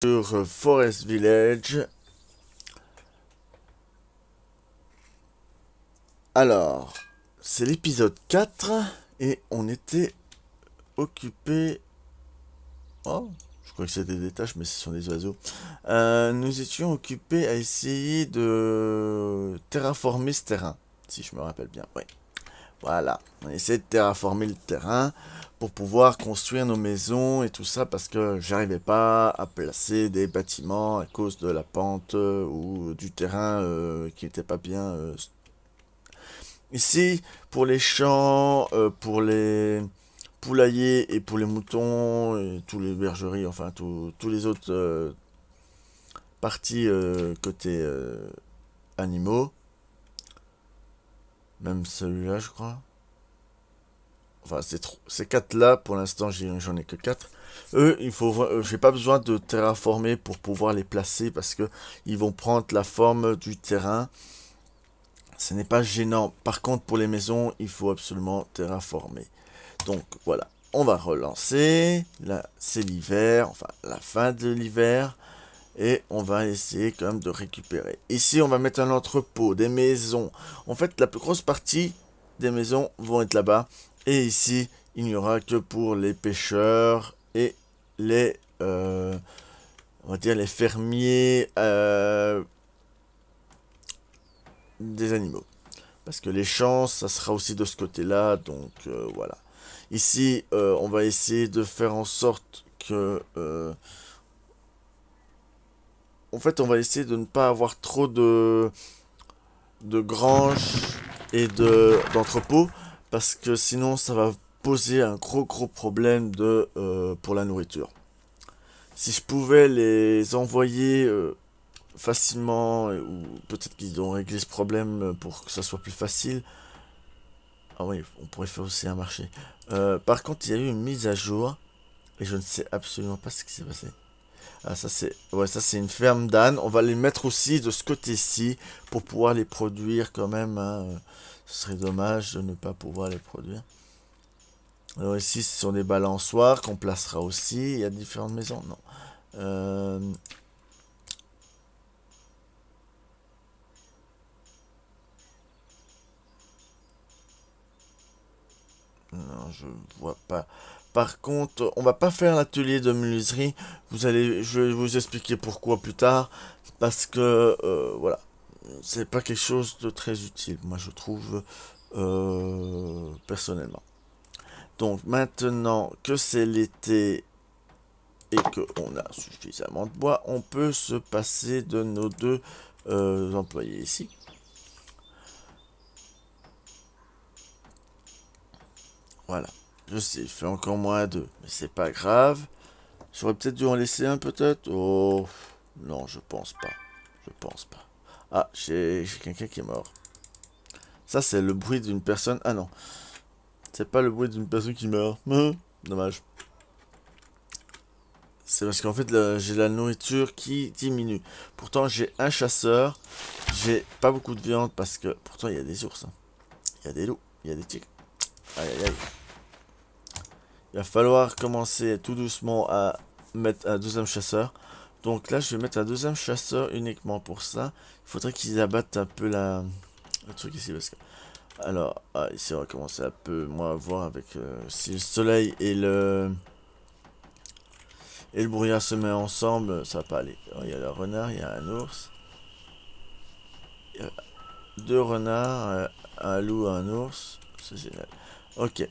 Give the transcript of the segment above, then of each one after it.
Sur Forest Village. Alors, c'est l'épisode 4 et on était occupé. Oh, je crois que c'était des tâches, mais ce sont des oiseaux. Nous étions occupés à essayer de terraformer ce terrain, si je me rappelle bien. Oui, voilà. On essaie de terraformer le terrain pour pouvoir construire nos maisons et tout ça parce que j'arrivais pas à placer des bâtiments à cause de la pente ou du terrain qui n'était pas bien. Ici, pour les champs, pour les poulaillers et pour les moutons et tous les bergeries, enfin tous les autres parties côté animaux, même celui-là je crois. Enfin, ces quatre-là, pour l'instant, j'en ai que quatre. Eux, j'ai pas besoin de terraformer pour pouvoir les placer parce que ils vont prendre la forme du terrain. Ce n'est pas gênant. Par contre, pour les maisons, il faut absolument terraformer. Donc voilà, on va relancer. Là, c'est l'hiver, enfin la fin de l'hiver. Et on va essayer quand même de récupérer. Ici, on va mettre un entrepôt, des maisons. En fait, la plus grosse partie des maisons vont être là-bas. Et ici, il n'y aura que pour les pêcheurs et les, on va dire les fermiers des animaux. Parce que les champs, ça sera aussi de ce côté-là. Donc voilà. Ici, on va essayer de faire en sorte que en fait, on va essayer de ne pas avoir trop de granges et d'entrepôts parce que sinon ça va poser un gros problème pour la nourriture. Si je pouvais les envoyer facilement ou peut-être qu'ils ont réglé ce problème pour que ça soit plus facile. Ah oui, on pourrait faire aussi un marché. Par contre, il y a eu une mise à jour et je ne sais absolument pas ce qui s'est passé. Ah, ça c'est une ferme d'ânes. On va les mettre aussi de ce côté-ci pour pouvoir les produire quand même, hein. Ce serait dommage de ne pas pouvoir les produire. Alors ici, ce sont des balançoires qu'on placera aussi. Il y a différentes maisons, non. Euh, non, je vois pas. Par contre, on va pas faire l'atelier de menuiserie. Je vais vous expliquer pourquoi plus tard. Parce que, voilà, c'est pas quelque chose de très utile, moi je trouve, personnellement. Donc maintenant que c'est l'été et qu'on a suffisamment de bois, on peut se passer de nos deux employés ici. Voilà. Je sais, il fait encore moins deux, mais c'est pas grave. J'aurais peut-être dû en laisser un peut-être. Oh, non, je pense pas. Je pense pas. Ah, j'ai quelqu'un qui est mort. Ça, c'est le bruit d'une personne. Ah non, c'est pas le bruit d'une personne qui meurt. Dommage. C'est parce qu'en fait, j'ai la nourriture qui diminue. Pourtant, j'ai un chasseur. J'ai pas beaucoup de viande parce que... Pourtant, il y a des ours, hein. Il y a des loups. Il y a des tigres. Aïe, aïe, aïe. Il va falloir commencer tout doucement à mettre un deuxième chasseur. Donc là, je vais mettre un deuxième chasseur uniquement pour ça. Il faudrait qu'ils abattent un peu le truc ici. Parce que... Alors, ici, on va commencer un peu moins à voir avec... si le soleil et le brouillard se met ensemble, ça va pas aller. Alors, il y a le renard, il y a un ours. Il y a deux renards, un loup, un ours. C'est génial. Ok.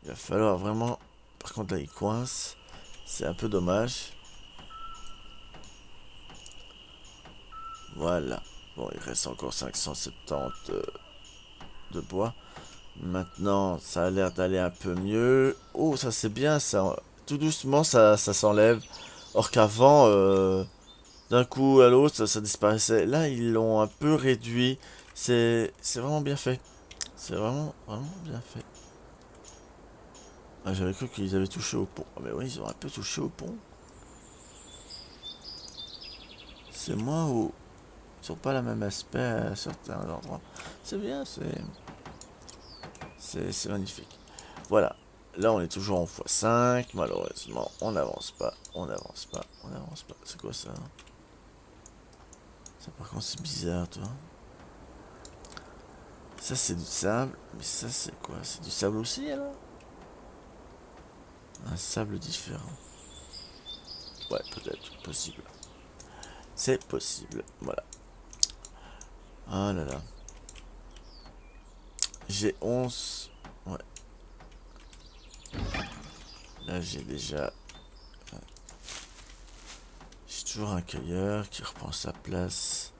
Il va falloir vraiment... Par contre, là, il coince. C'est un peu dommage. Voilà. Bon, il reste encore 570 de bois. Maintenant, ça a l'air d'aller un peu mieux. Oh, ça c'est bien, ça. Tout doucement, ça s'enlève. Or qu'avant, d'un coup à l'autre, ça disparaissait. Là, ils l'ont un peu réduit. C'est vraiment bien fait. C'est vraiment bien fait. Ah, j'avais cru qu'ils avaient touché au pont. Ah, mais oui, ils ont un peu touché au pont. C'est moi où ils ont pas le même aspect à certains endroits. C'est bien, c'est magnifique. Voilà. Là, on est toujours en x5. Malheureusement, on n'avance pas. On n'avance pas. On n'avance pas. C'est quoi ça? Ça, par contre, c'est bizarre, toi. Ça, c'est du sable. Mais ça, c'est quoi? C'est du sable aussi, alors? Un sable différent. Ouais, peut-être. Possible. C'est possible. Voilà. Ah là là. J'ai 11. Ouais. Là, j'ai déjà... J'ai toujours un cueilleur qui reprend sa place.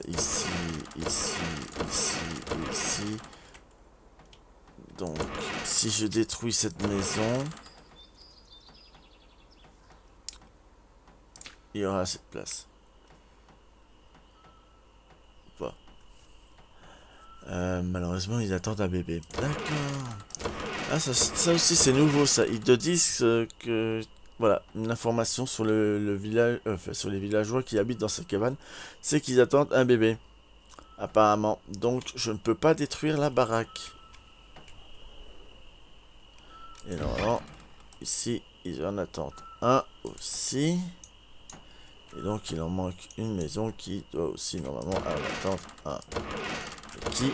Ici, ici, ici, ici. Donc, si je détruis cette maison, il y aura assez de place. Ou pas. Malheureusement, ils attendent un bébé. D'accord. Ah, ça aussi, c'est nouveau, ça. Ils te disent que... Voilà, une information sur le village, enfin, sur les villageois qui habitent dans cette cabane, c'est qu'ils attendent un bébé, apparemment. Donc, je ne peux pas détruire la baraque. Et normalement, ici, ils en attendent un aussi. Et donc, il en manque une maison qui doit aussi, normalement, en attendre un. Et qui...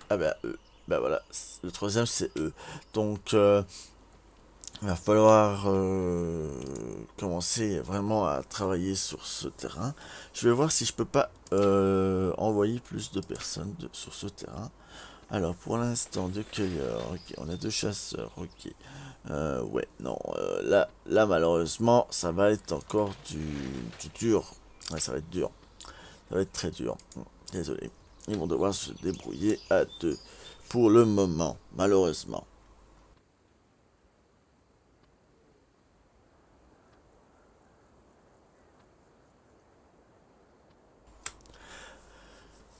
Ah bah, eux. Bah voilà, le troisième, c'est eux. Donc, il va falloir commencer vraiment à travailler sur ce terrain. Je vais voir si je peux pas envoyer plus de personnes sur ce terrain. Alors pour l'instant, deux cueilleurs, ok, on a deux chasseurs, ok. Ouais, non, là malheureusement, ça va être encore du dur. Ouais, ça va être dur. Ça va être très dur. Désolé. Ils vont devoir se débrouiller à deux. Pour le moment, malheureusement.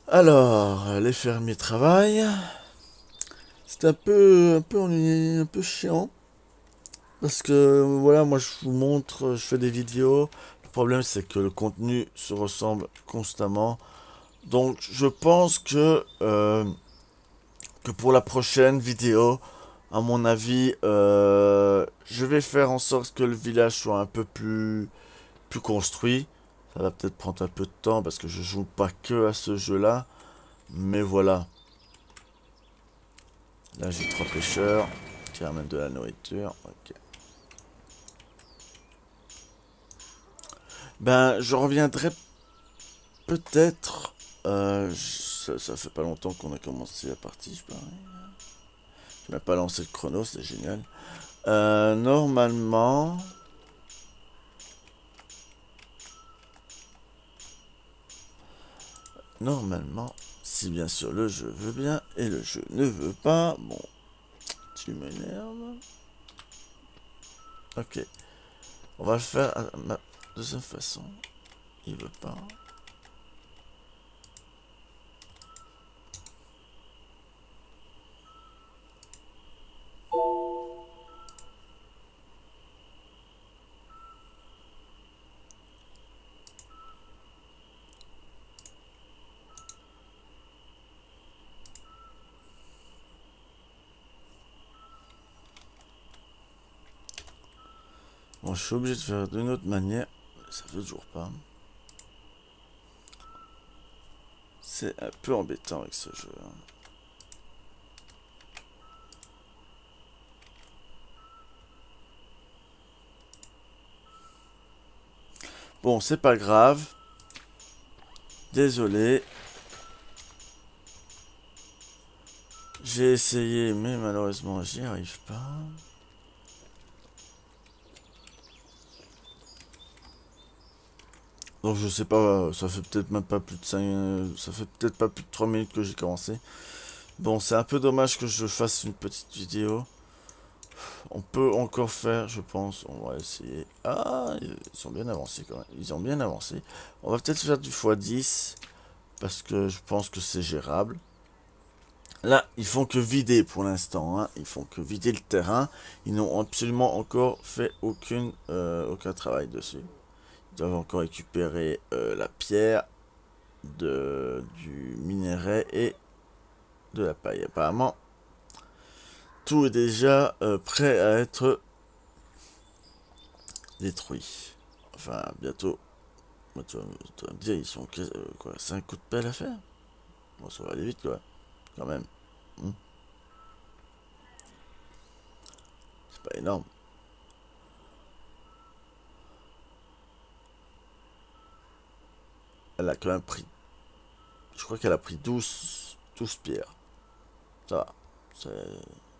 Alors, les fermiers travaillent. C'est un peu ennuyé, un peu chiant. Parce que, voilà, moi je vous montre, je fais des vidéos. Le problème, c'est que le contenu se ressemble constamment. Donc, je pense que pour la prochaine vidéo, à mon avis, je vais faire en sorte que le village soit un peu plus construit. Ça va peut-être prendre un peu de temps parce que je joue pas que à ce jeu-là. Mais voilà. Là, j'ai trois pêcheurs qui ramènent de la nourriture. Ok. Ben, je reviendrai peut-être. Ça fait pas longtemps qu'on a commencé la partie, je parie. Je n'ai pas lancé le chrono, c'est génial. Normalement. Normalement, si bien sûr le jeu veut bien et le jeu ne veut pas. Bon, tu m'énerves. Ok. On va le faire à ma deuxième façon. Il veut pas. Bon, je suis obligé de faire d'une autre manière. Ça veut toujours pas. C'est un peu embêtant avec ce jeu. Bon, c'est pas grave. Désolé. J'ai essayé, mais malheureusement, j'y arrive pas. Donc je sais pas, ça fait peut-être même pas plus de 5, ça fait peut-être pas plus de 3 minutes que j'ai commencé. Bon, c'est un peu dommage que je fasse une petite vidéo. On peut encore faire, je pense. On va essayer. Ah, ils sont bien avancés quand même. Ils ont bien avancé. On va peut-être faire du x10. Parce que je pense que c'est gérable. Là, ils font que vider pour l'instant. Hein. Ils font que vider le terrain. Ils n'ont absolument encore fait aucun travail dessus. Ils doivent encore récupérer la pierre, du minerai et de la paille. Apparemment, tout est déjà prêt à être détruit. Enfin, bientôt. Moi, tu vas me dire, ils sont quoi, 5 coups de pelle à faire? Bon, ça va aller vite, quoi, quand même. Hmm. C'est pas énorme. Elle a quand même pris. Je crois qu'elle a pris 12 pierres. Ça va.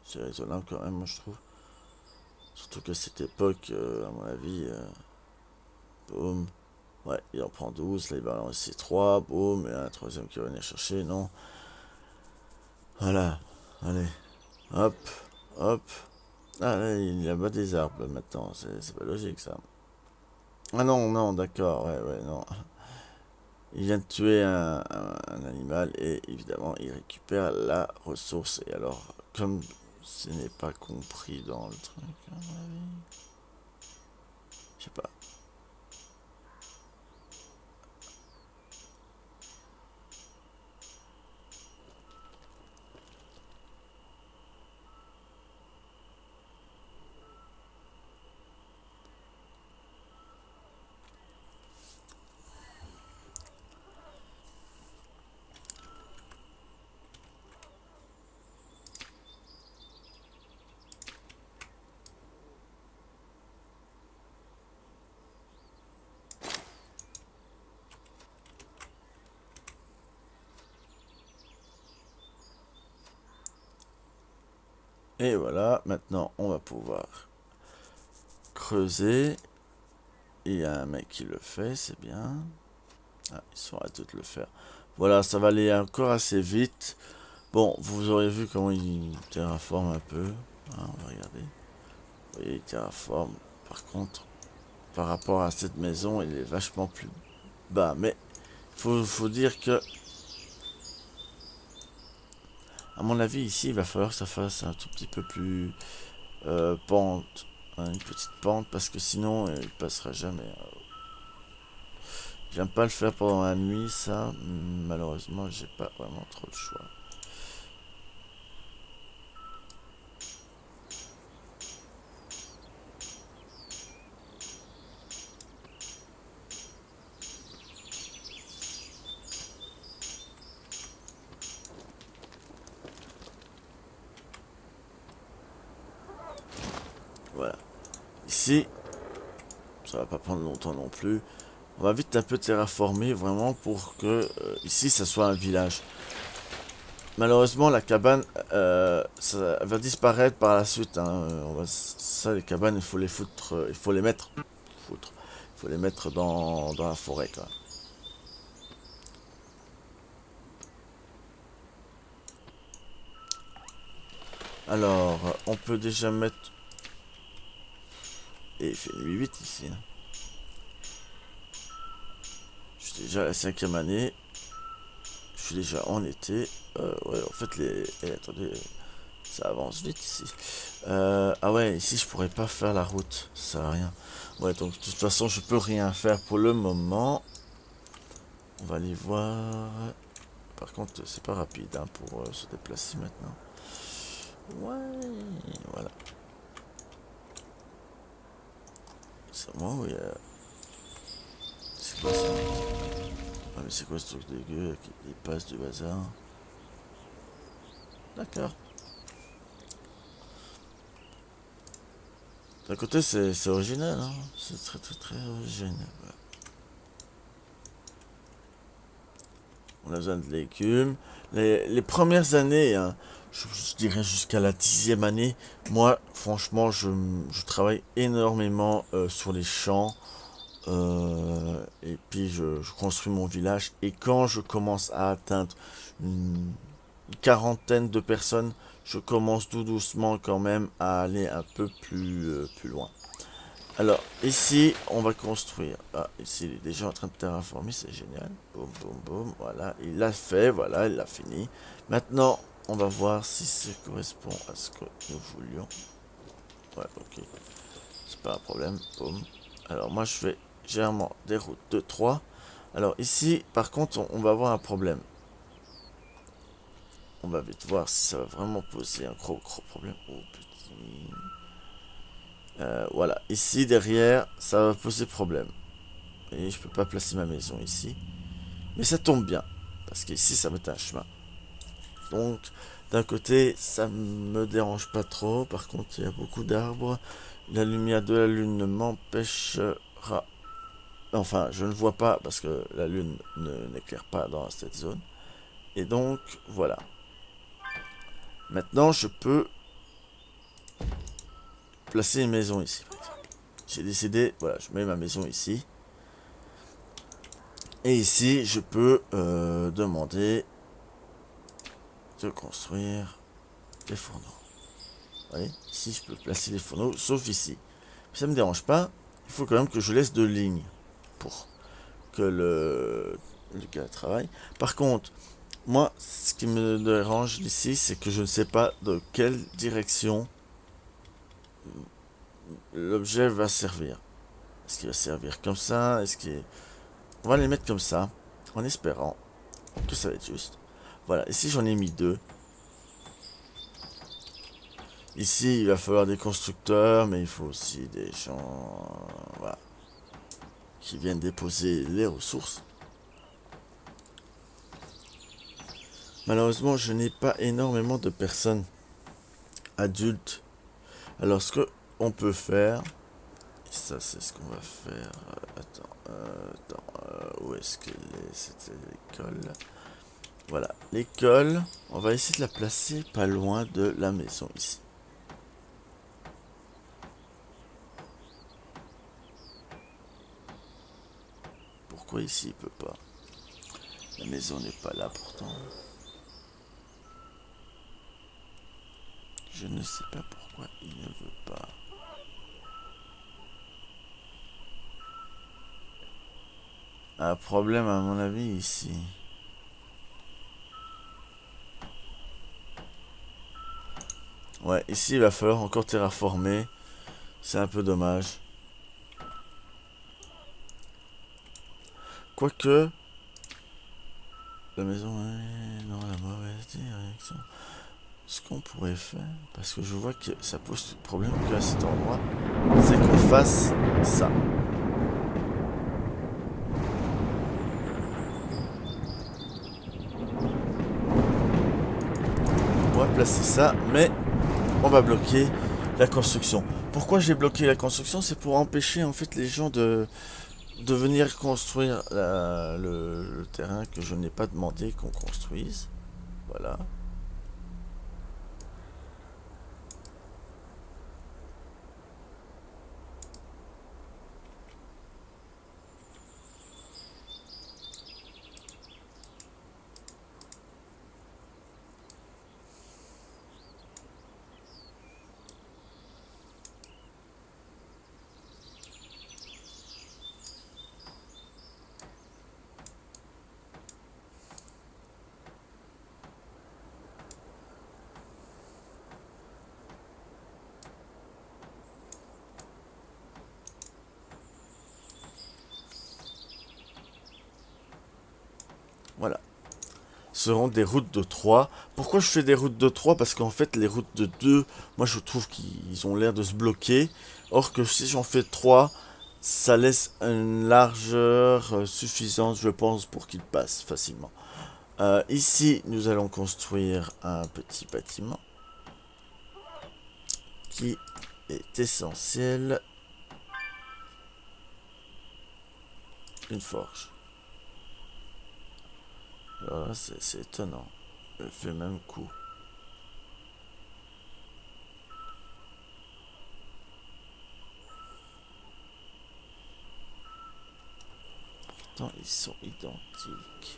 C'est raisonnable quand même, moi, je trouve. Surtout qu'à cette époque, à mon avis, boum. Ouais, il en prend 12, là il va en laisser 3, boum, et un troisième qui va venir chercher, non. Voilà, allez, hop, hop. Ah là, il y a pas des arbres maintenant, c'est pas logique ça. Ah non, non, d'accord, ouais, ouais, non. Il vient de tuer un animal et évidemment il récupère la ressource. Et alors, comme ce n'est pas compris dans le truc, à mon avis, je sais pas. Et voilà, maintenant on va pouvoir creuser. Il y a un mec qui le fait, c'est bien. Ah, ils sont à deux de le faire. Voilà, ça va aller encore assez vite. Bon, vous aurez vu comment il terraforme un peu. Ah, on va regarder. Vous voyez, il terraforme. Par contre, par rapport à cette maison, il est vachement plus bas. Mais faut dire que, à mon avis, ici, il va falloir que ça fasse un tout petit peu plus pente. Hein, une petite pente, parce que sinon, il passera jamais. J'aime pas le faire pendant la nuit, ça. Malheureusement, j'ai pas vraiment trop le choix. Voilà. Ici, ça va pas prendre longtemps non plus. On va vite un peu terraformer vraiment pour que ici ça soit un village. Malheureusement la cabane ça va disparaître par la suite. Hein. Ça les cabanes il faut les foutre, il faut les mettre, foutre, il faut les mettre dans la forêt quoi. Alors on peut déjà mettre et il fait nuit 8 ici. Hein. Je suis déjà à la 5e année. Je suis déjà en été. Ouais en fait attendez. Ça avance vite ici. Ah ouais, ici je pourrais pas faire la route. Ça sert à rien. Ouais, donc de toute façon je peux rien faire pour le moment. On va aller voir. Par contre, c'est pas rapide hein, pour se déplacer maintenant. Ouais, voilà. C'est moi où il y a. C'est quoi ça? Ah mais c'est quoi ce truc dégueu qui passe du bazar? D'accord. D'un côté c'est original, hein. C'est très très très original. Ouais. On a besoin de légumes. Les premières années, hein, je dirais jusqu'à la 10e année, moi, franchement, je travaille énormément sur les champs. Et puis, je construis mon village. Et quand je commence à atteindre une quarantaine de personnes, je commence tout doucement quand même à aller un peu plus loin. Alors, ici, on va construire. Ah, ici, il est déjà en train de terraformer, c'est génial. Boum, boum, boum, voilà. Il l'a fait, voilà, il l'a fini. Maintenant, on va voir si ça correspond à ce que nous voulions. Ouais, ok. C'est pas un problème. Boum. Alors, moi, je fais généralement des routes de 3. Alors, ici, par contre, on va avoir un problème. On va vite voir si ça va vraiment poser un gros problème. Oh, petit. Voilà, ici derrière, ça va poser problème. Et je peux pas placer ma maison ici. Mais ça tombe bien, parce qu'ici ça va être un chemin. Donc, d'un côté, ça me dérange pas trop. Par contre, il y a beaucoup d'arbres. La lumière de la lune ne m'empêchera. Enfin, je ne vois pas parce que la lune n'éclaire pas dans cette zone. Et donc, voilà. Maintenant, je peux placer une maison ici, par exemple. J'ai décidé, voilà, je mets ma maison ici. Et ici, je peux demander de construire des fourneaux. Vous voyez, ici, je peux placer les fourneaux, sauf ici. Ça me dérange pas. Il faut quand même que je laisse deux lignes pour que le gars travaille. Par contre, moi, ce qui me dérange ici, c'est que je ne sais pas de quelle direction l'objet va servir. Est-ce qu'il va servir comme ça? Est-ce qu'il... On va les mettre comme ça, en espérant que ça va être juste. Voilà, ici j'en ai mis deux. Ici, il va falloir des constructeurs, mais il faut aussi des gens, voilà, qui viennent déposer les ressources. Malheureusement, je n'ai pas énormément de personnes adultes. Alors, ce qu'on peut faire, et ça c'est ce qu'on va faire. Où est-ce que c'était l'école? Voilà, l'école, on va essayer de la placer pas loin de la maison ici. Pourquoi ici il peut pas? La maison n'est pas là pourtant. Je ne sais pas pourquoi il ne veut pas. Un problème à mon avis ici. Ouais, ici il va falloir encore terraformer. C'est un peu dommage. Quoique... La maison est dans la mauvaise direction. Ce qu'on pourrait faire, parce que je vois que ça pose problème qu'à cet endroit, c'est qu'on fasse ça. On va placer ça, mais on va bloquer la construction. Pourquoi j'ai bloqué la construction? C'est pour empêcher en fait les gens de venir construire le terrain que je n'ai pas demandé qu'on construise. Voilà. Voilà. Ce seront des routes de 3. Pourquoi je fais des routes de 3? Parce qu'en fait, les routes de 2, moi je trouve qu'ils ont l'air de se bloquer. Or que si j'en fais 3, ça laisse une largeur suffisante, je pense, pour qu'ils passent facilement. Ici, nous allons construire un petit bâtiment qui est essentiel. Une forge. Alors là, c'est étonnant. Elle fait le même coup. Pourtant, ils sont identiques.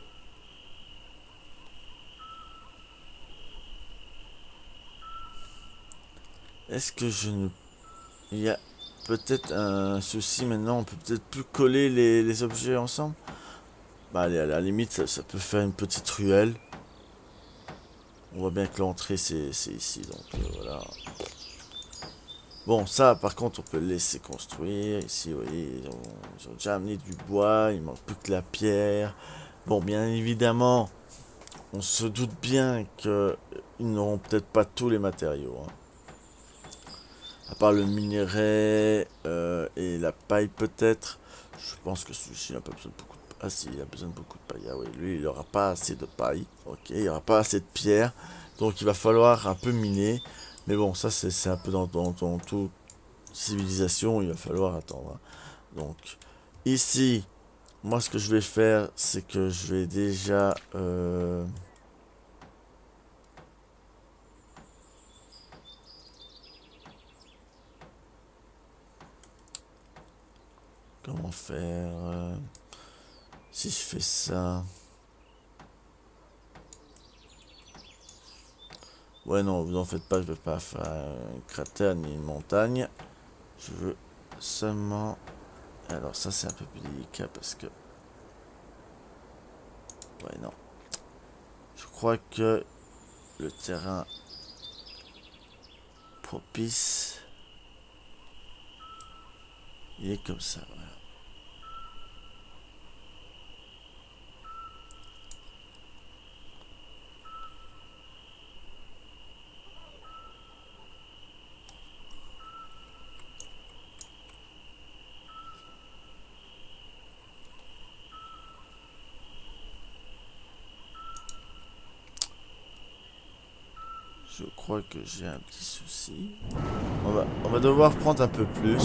Est-ce que je ne... Il y a peut-être un souci maintenant, on peut peut-être plus coller les objets ensemble. Bah allez, à la limite, ça peut faire une petite ruelle. On voit bien que l'entrée c'est ici, donc voilà. Bon, ça par contre, on peut le laisser construire. Ici, vous voyez, ils ont déjà amené du bois, il manque plus que la pierre. Bon, bien évidemment, on se doute bien qu'ils n'auront peut-être pas tous les matériaux, hein. À part le minerai et la paille peut-être. Je pense que celui-ci n'a pas besoin de beaucoup de paille. Ah si, il a besoin de beaucoup de paille. Ah oui, lui, il n'aura pas assez de paille. Ok, il n'aura pas assez de pierre. Donc il va falloir un peu miner. Mais bon, ça c'est un peu dans toute civilisation. Il va falloir attendre, hein. Donc ici, moi ce que je vais faire, c'est que je vais déjà... comment faire si je fais ça... Ouais, non, vous en faites pas, je vais pas faire un cratère ni une montagne. Je veux seulement... Alors ça, c'est un peu plus délicat parce que... Ouais, non. Je crois que le terrain propice, il est comme ça, voilà. Je crois que j'ai un petit souci. On va devoir prendre un peu plus.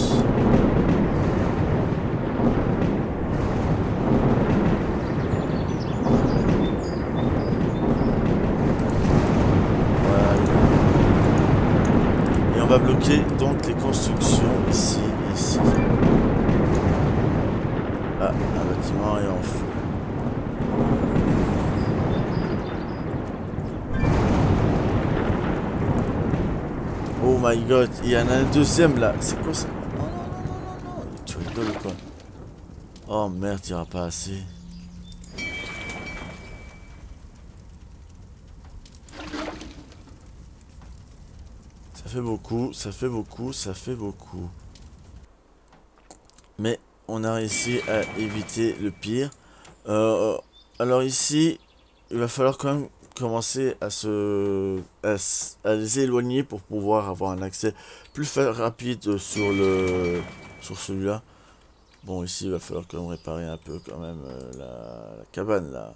Voilà. Et on va bloquer donc les constructions ici et ici. Ah, un bâtiment est en feu. Oh my god, il y en a un deuxième là. C'est quoi ça? Non, non, non, non, non, non. Tu rigoles ou quoi? Oh merde, il n'y aura pas assez. Ça fait beaucoup, ça fait beaucoup, ça fait beaucoup. Mais on a réussi à éviter le pire. Euh, alors ici, il va falloir quand même commencer à les éloigner pour pouvoir avoir un accès plus rapide sur celui-là. Bon, ici, il va falloir quand même réparer un peu quand même la cabane là.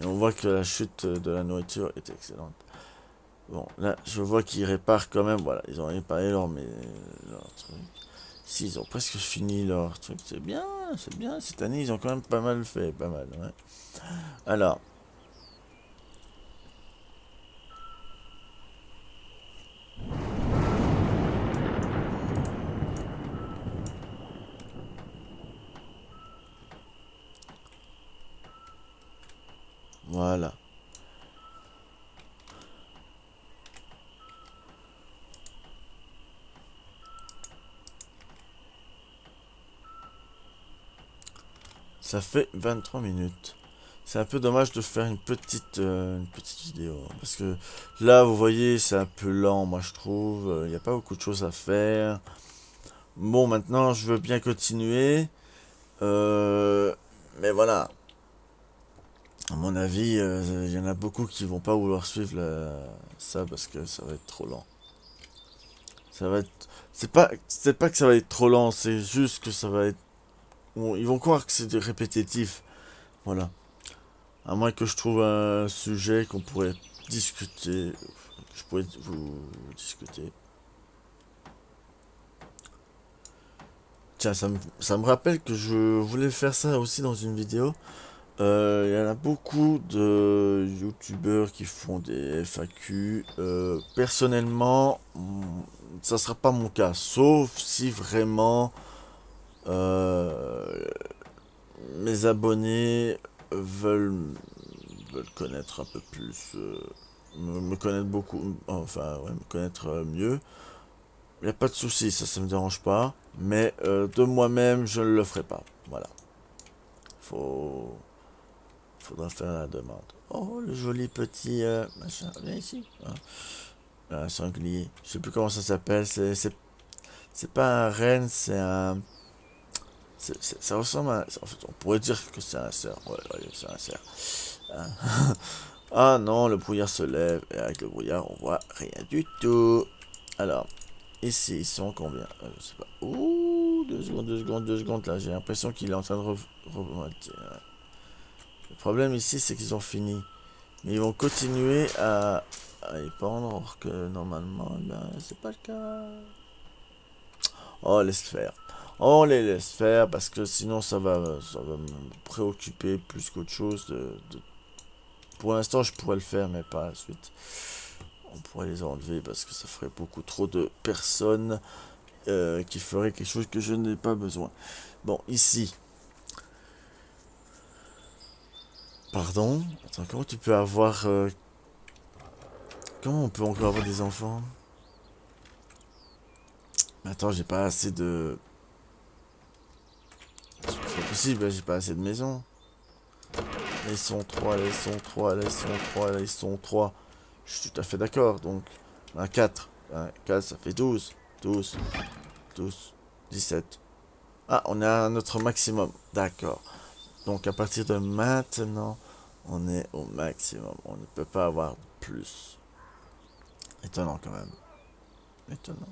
Et on voit que la chute de la nourriture est excellente. Bon, là, je vois qu'ils réparent quand même. Voilà, ils ont réparé leur truc. Si, ils ont presque fini leur truc. C'est bien, c'est bien. Cette année, ils ont quand même pas mal fait. Pas mal, ouais. Alors, voilà. Ça fait 23 minutes. C'est un peu dommage de faire une petite vidéo, hein. Parce que là, vous voyez, c'est un peu lent, moi, je trouve. Il n'y a pas beaucoup de choses à faire. Bon, maintenant, je veux bien continuer. Euh, mais voilà. À mon avis, il y en a beaucoup qui vont pas vouloir suivre ça parce que ça va être trop lent. Ça va être... C'est pas que ça va être trop lent, c'est juste que ça va être... Bon, ils vont croire que c'est répétitif. Voilà. À moins que je trouve un sujet qu'on pourrait discuter. Que je pourrais vous discuter. Tiens, ça me rappelle que je voulais faire ça aussi dans une vidéo. Il y en a beaucoup de youtubeurs qui font des FAQ. Personnellement, ça sera pas mon cas. Sauf si vraiment euh, mes abonnés veulent connaître un peu plus. Me connaître beaucoup. Enfin, ouais, me connaître mieux. Il n'y a pas de souci, ça me dérange pas. Mais de moi-même, je ne le ferai pas. Voilà. Faut. Faudra faire la demande. Oh, le joli petit machin. Viens ici. Ah, un sanglier. Je sais plus comment ça s'appelle. C'est pas un renne, c'est un. Ça ressemble à... En fait, on pourrait dire que c'est un cerf. Ouais, ouais, c'est un cerf. Hein. Ah non, le brouillard se lève. Et avec le brouillard, on voit rien du tout. Alors, ici, ils sont combien? Je sais pas. Ouh, 2 secondes, 2 secondes, 2 secondes. Là, j'ai l'impression qu'il est en train de remonter. Ouais. Le problème ici, c'est qu'ils ont fini. Mais ils vont continuer à épandre, alors que normalement, ben, c'est pas le cas. Oh, laisse faire. On les laisse faire parce que sinon ça va me préoccuper plus qu'autre chose. Pour l'instant, je pourrais le faire, mais pas à la suite. On pourrait les enlever parce que ça ferait beaucoup trop de personnes qui feraient quelque chose que je n'ai pas besoin. Bon, ici. Pardon? Attends, comment tu peux avoir... comment on peut encore avoir des enfants? Attends, j'ai pas assez de... C'est pas possible, là, j'ai pas assez de maisons. Là, ils sont 3, là, ils sont 3, là, ils sont 3, là, ils sont 3. Je suis tout à fait d'accord, donc... Un 4. Un 4, ça fait 12. 12. 12. 17. Ah, on est à notre maximum. D'accord. Donc, à partir de maintenant, on est au maximum. On ne peut pas avoir plus. Étonnant, quand même. Étonnant.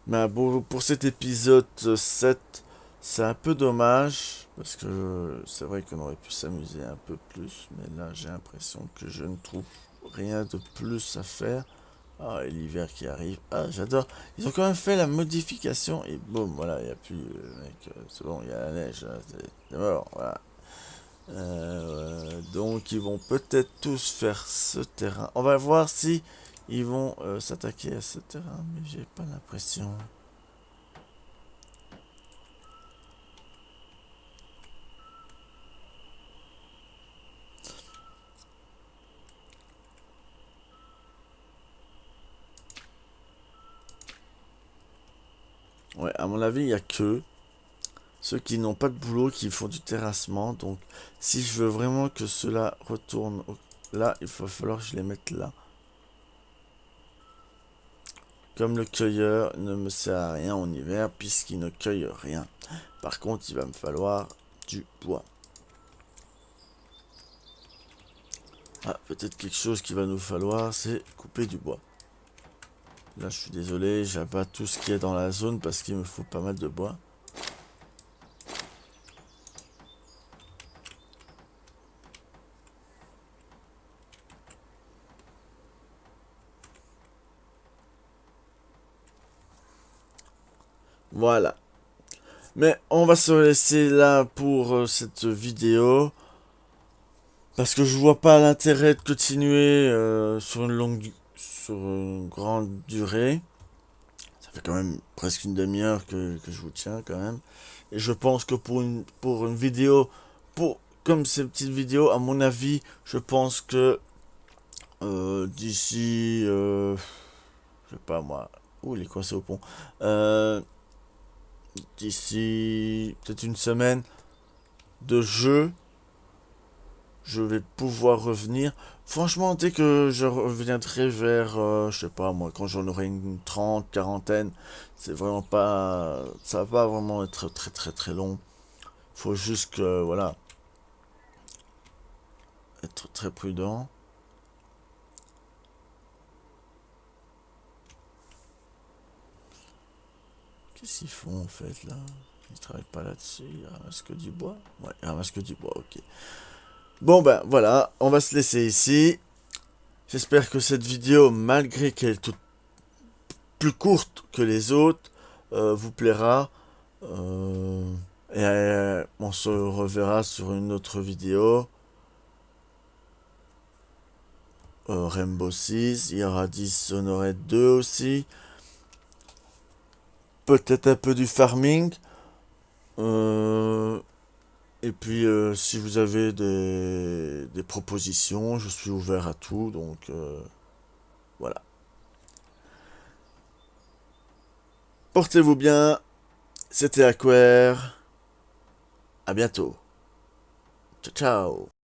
Mais bon, pour cet épisode 7, c'est un peu dommage, parce que c'est vrai qu'on aurait pu s'amuser un peu plus, mais là j'ai l'impression que je ne trouve rien de plus à faire. Ah, et l'hiver qui arrive. Ah, j'adore. Ils ont quand même fait la modification, et boum, voilà, il n'y a plus, mec, c'est bon, il y a la neige, là, c'est mort, voilà. Donc ils vont peut-être tous faire ce terrain. On va voir si ils vont s'attaquer à ce terrain, mais j'ai pas l'impression. Ouais, à mon avis, il y a que ceux qui n'ont pas de boulot qui font du terrassement. Donc, si je veux vraiment que cela retourne là, il va falloir que je les mette là. Comme le cueilleur ne me sert à rien en hiver puisqu'il ne cueille rien. Par contre, il va me falloir du bois. Ah, peut-être quelque chose qu'il va nous falloir, c'est couper du bois. Là, je suis désolé, j'abat tout ce qu'il y a dans la zone parce qu'il me faut pas mal de bois. Voilà. Mais on va se laisser là pour cette vidéo. Parce que je vois pas l'intérêt de continuer sur une grande durée. Ça fait quand même presque une demi-heure que je vous tiens quand même. Et je pense que pour une vidéo, comme ces petites vidéos, à mon avis, je pense que d'ici, je sais pas moi, où il est coincé au pont, d'ici peut-être une semaine de jeu, je vais pouvoir revenir. Franchement, dès que je reviendrai vers, je sais pas moi, quand j'en aurai une 30, quarantaine, c'est vraiment pas, ça va pas vraiment être très très très long. Faut juste que, voilà, être très prudent. Qu'est-ce qu'ils font en fait là? Ils travaillent pas là-dessus, ils ramassent que du bois. Ouais, ils ramassent que du bois, ok. Bon ben voilà, on va se laisser ici. J'espère que cette vidéo, malgré qu'elle est toute plus courte que les autres, vous plaira. Euh, on se reverra sur une autre vidéo. Rainbow Six, il y aura Dishonored 2 aussi. Peut-être un peu du farming. Euh, et puis si vous avez des propositions, je suis ouvert à tout. Donc voilà. Portez-vous bien. C'était Aquare. À bientôt. Ciao ciao.